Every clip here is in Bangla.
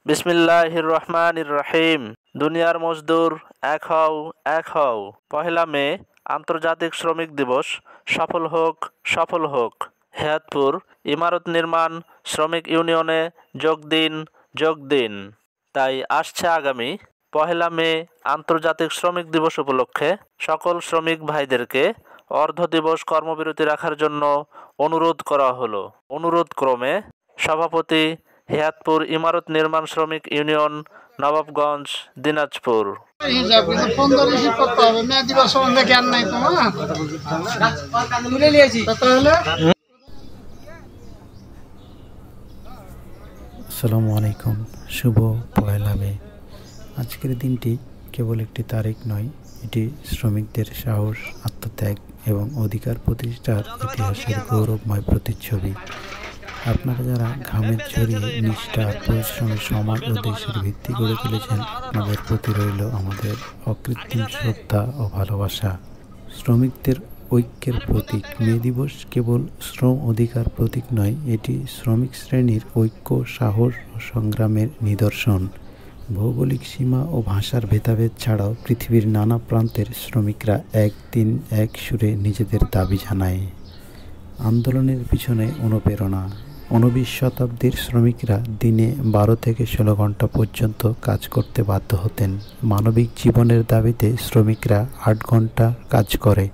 বিসমিল্লাহির রহমানির রহিম। দুনিয়ার মজদুর এক হও, এক হও। পহেলা মে আন্তর্জাতিক শ্রমিক দিবস সফল হোক, সফল হোক। হেয়াতপুর ইমারত নির্মাণ শ্রমিক ইউনিয়নে যোগ দিন, যোগ দিন। তাই আসছে আগামী পহেলা মে আন্তর্জাতিক শ্রমিক দিবস উপলক্ষে সকল শ্রমিক ভাইদেরকে অর্ধ দিবস কর্মবিরতি রাখার জন্য অনুরোধ করা হলো। অনুরোধ ক্রমে সভাপতি, হেয়াতপুর ইমারত নির্মাণ শ্রমিক ইউনিয়ন, নবাবগঞ্জ, দিনাজপুর। আসসালামু আলাইকুম। শুভ পয়লা মে। আজকের দিনটি কেবল একটি তারিখ নয়, এটি শ্রমিকদের সাহস, আত্মত্যাগ এবং অধিকার প্রতিষ্ঠার ইতিহাসের গৌরবময় প্রতিচ্ছবি। আপনারা যারা ঘামের ঝরিয়ে নিষ্ঠা আর পরিশ্রমের সমাজ ও দেশের ভিত্তি গড়ে তুলেছেন, আপনাদের প্রতি রইল আমাদের অকৃত্রিম শ্রদ্ধা ও ভালোবাসা। শ্রমিকদের ঐক্যের প্রতীক মে দিবস কেবল শ্রম অধিকার প্রতীক নয়, এটি শ্রমিক শ্রেণীর ঐক্য, সাহস ও সংগ্রামের নিদর্শন। ভৌগোলিক সীমা ও ভাষার ভেদাভেদ ছাড়াও পৃথিবীর নানা প্রান্তের শ্রমিকরা একদিন এক সুরে নিজেদের দাবি জানায়। আন্দোলনের পিছনে অনুপ্রেরণা। 19 শতাব্দীর শ্রমিকরা দিনে 12 থেকে 16 ঘন্টা পর্যন্ত কাজ করতে বাধ্য হতেন। মানবিক জীবনের দাবিতে শ্রমিকরা 8 ঘন্টা কাজ করে,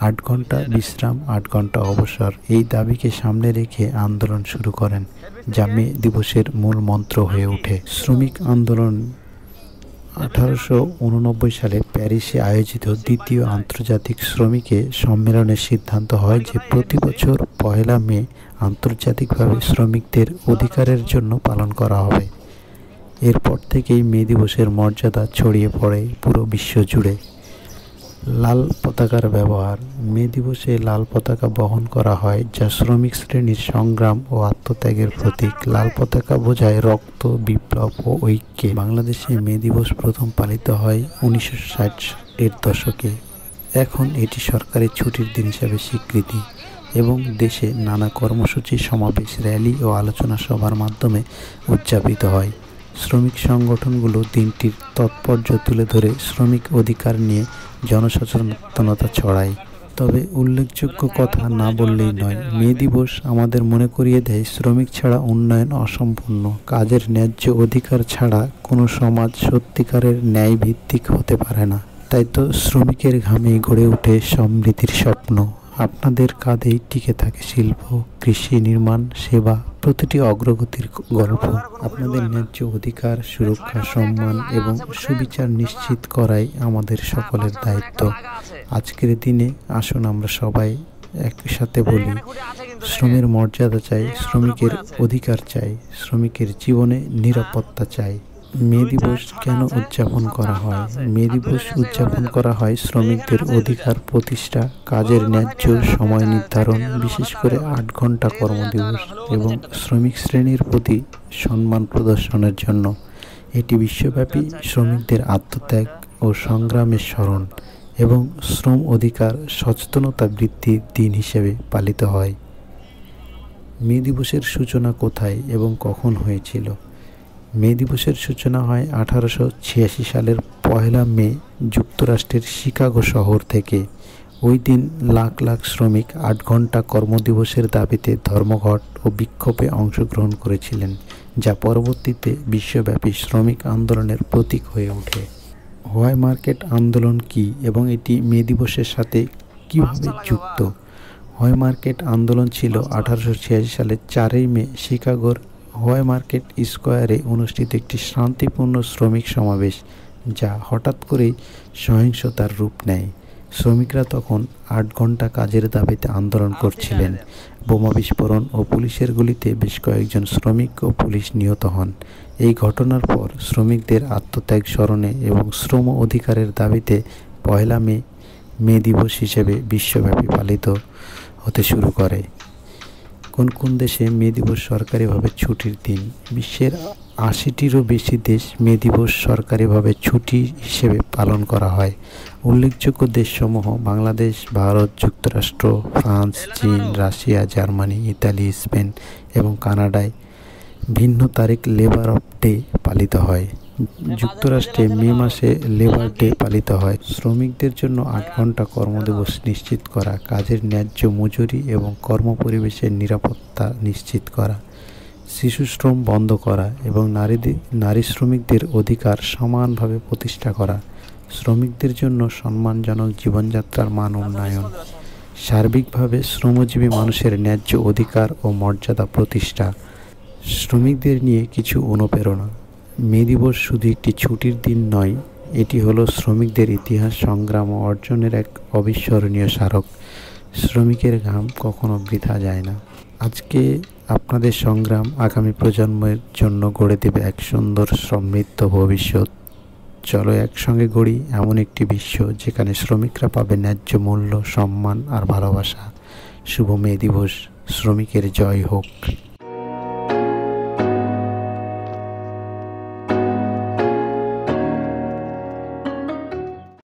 8 ঘন্টা বিশ্রাম, 8 ঘন্টা অবসর। এই দাবিকে সামনে রেখে আন্দোলন শুরু করেন, যা মে দিবসের মূল মন্ত্র হয়ে ওঠে। শ্রমিক আন্দোলন 1889 সালে প্যারিসে আয়োজিত দ্বিতীয় আন্তর্জাতিক শ্রমিকের সম্মেলনের সিদ্ধান্ত হয় যে প্রতি বছর পহেলা মে আন্তর্জাতিকভাবে শ্রমিকদের অধিকারের জন্য পালন করা হবে। এরপর থেকেই মে দিবসের মর্যাদা ছড়িয়ে পড়ে পুরো বিশ্ব জুড়ে। লাল পতাকার ব্যবহার। মে দিবসে লাল পতাকা বহন করা হয়, যা শ্রমিক শ্রেণীর সংগ্রাম ও আত্মত্যাগের প্রতীক। লাল পতাকা বোঝায় রক্ত, বিপ্লব ও ঐক্যে। বাংলাদেশে মে দিবস প্রথম পালিত হয় 1960-এর দশকে। এখন এটি সরকারি ছুটির দিন হিসাবে স্বীকৃতি এবং দেশে নানা কর্মসূচি, সমাবেশ, র্যালি ও আলোচনা সভার মাধ্যমে উদযাপিত হয়। শ্রমিক সংগঠনগুলো দিনটির তাৎপর্য তুলে ধরে শ্রমিক অধিকার নিয়ে জনসচেতনতা ছড়ায়। তবে উল্লেখযোগ্য কথা না বললেই নয়, মে দিবস আমাদের মনে করিয়ে দেয় শ্রমিক ছাড়া উন্নয়ন অসম্পূর্ণ। কাজের ন্যায্য অধিকার ছাড়া কোনো সমাজ সত্যিকারের ন্যায় ভিত্তিক হতে পারে না। তাই তো শ্রমিকের ঘামেই গড়ে ওঠে সমৃদ্ধির স্বপ্ন। আপনাদের কাঁধেই টিকে থাকে শিল্প, কৃষি, নির্মাণ, সেবা, প্রতিটি অগ্রগতির গল্প। আপনাদের ন্যায্য অধিকার, সুরক্ষা, সম্মান এবং সুবিচার নিশ্চিত করাই আমাদের সকলের দায়িত্ব। আজকের দিনে আসুন আমরা সবাই একসাথে বলি, শ্রমের মর্যাদা চাই, শ্রমিকের অধিকার চাই, শ্রমিকের জীবনে নিরাপত্তা চাই। মে দিবস কেন উদযাপন করা হয়? মে দিবস উদযাপন করা হয় শ্রমিকদের অধিকার প্রতিষ্ঠা, কাজের ন্যায্য সময় নির্ধারণ, বিশেষ করে 8 ঘন্টা কর্মদিবস এবং শ্রমিক শ্রেণীর প্রতি সম্মান প্রদর্শনের জন্য। এটি বিশ্বব্যাপী শ্রমিকদের আত্মত্যাগ ও সংগ্রামের স্মরণ এবং শ্রম অধিকার সচেতনতা বৃদ্ধির দিন হিসেবে পালিত হয়। মে দিবসের সূচনা কোথায় এবং কখন হয়েছিল? মে দিবসের সূচনা হয় 1886 সালের পহেলা মে যুক্তরাষ্ট্রের শিকাগো শহর থেকে। ওই দিন লাখ লাখ শ্রমিক 8 ঘন্টা কর্মদিবসের দাবিতে ধর্মঘট ও বিক্ষোভে অংশগ্রহণ করেছিলেন, যা পরবর্তীতে বিশ্বব্যাপী শ্রমিক আন্দোলনের প্রতীক হয়ে ওঠে। হোয়াইট মার্কেট আন্দোলন কী এবং এটি মে দিবসের সাথে কীভাবে যুক্ত? হোয়াইট মার্কেট আন্দোলন ছিল 1886 সালের 4 মে শিকাগোর হোয়াইট মার্কেট স্কোয়ারে অনুষ্ঠিত একটি শান্তিপূর্ণ শ্রমিক সমাবেশ, যা হঠাৎ করেই সহিংসতার রূপ নেয়। শ্রমিকরা তখন 8 ঘন্টা কাজের দাবিতে আন্দোলন করছিলেন। বোমা বিস্ফোরণ ও পুলিশের গুলিতে বেশ কয়েকজন শ্রমিক ও পুলিশ নিহত হন। এই ঘটনার পর শ্রমিকদের আত্মত্যাগ স্মরণে এবং শ্রম অধিকারের দাবিতে পহেলা মে মে দিবস হিসেবে বিশ্বব্যাপী পালিত হতে শুরু করে। কোন কোন দেশে মে দিবস সরকারিভাবে ছুটির দিন? বিশ্বের 80টিরও বেশি দেশ মে দিবস সরকারিভাবে ছুটি হিসেবে পালন করা হয়। উল্লেখযোগ্য দেশসমূহ বাংলাদেশ, ভারত, যুক্তরাষ্ট্র, ফ্রান্স, চীন, রাশিয়া, জার্মানি, ইতালি, স্পেন এবং কানাডায় ভিন্ন তারিখ লেবার অফ ডে পালিত হয়। যুক্তরাষ্ট্রে মে মাসে লেবার ডে পালিত হয়। শ্রমিকদের জন্য 8 ঘন্টা কর্মদিবস নিশ্চিত করা, কাজের ন্যায্য মজুরি এবং কর্মপরিবেশের নিরাপত্তা নিশ্চিত করা, শিশু শ্রম বন্ধ করা এবং নারী শ্রমিকদের অধিকার সমানভাবে প্রতিষ্ঠা করা, শ্রমিকদের জন্য সম্মানজনক জীবনযাত্রার মান উন্নয়ন, সার্বিকভাবে শ্রমজীবী মানুষের ন্যায্য অধিকার ও মর্যাদা প্রতিষ্ঠা। শ্রমিকদের নিয়ে কিছু অনুপ্রেরণা। মে দিবস শুধু একটি ছুটির দিন নয়, এটি হলো শ্রমিকদের ইতিহাস, সংগ্রাম ও অর্জনের এক অবিস্মরণীয় স্মারক। শ্রমিকের ঘাম কখনো বৃথা যায় না। আজকে আপনাদের সংগ্রাম আগামী প্রজন্মের জন্য গড়ে দেবে এক সুন্দর সমৃদ্ধ ভবিষ্যৎ। চলো একসঙ্গে গড়ি এমন একটি বিশ্ব যেখানে শ্রমিকরা পাবে ন্যায্য মূল্য, সম্মান আর ভালোবাসা। শুভ মে দিবস। শ্রমিকের জয় হোক।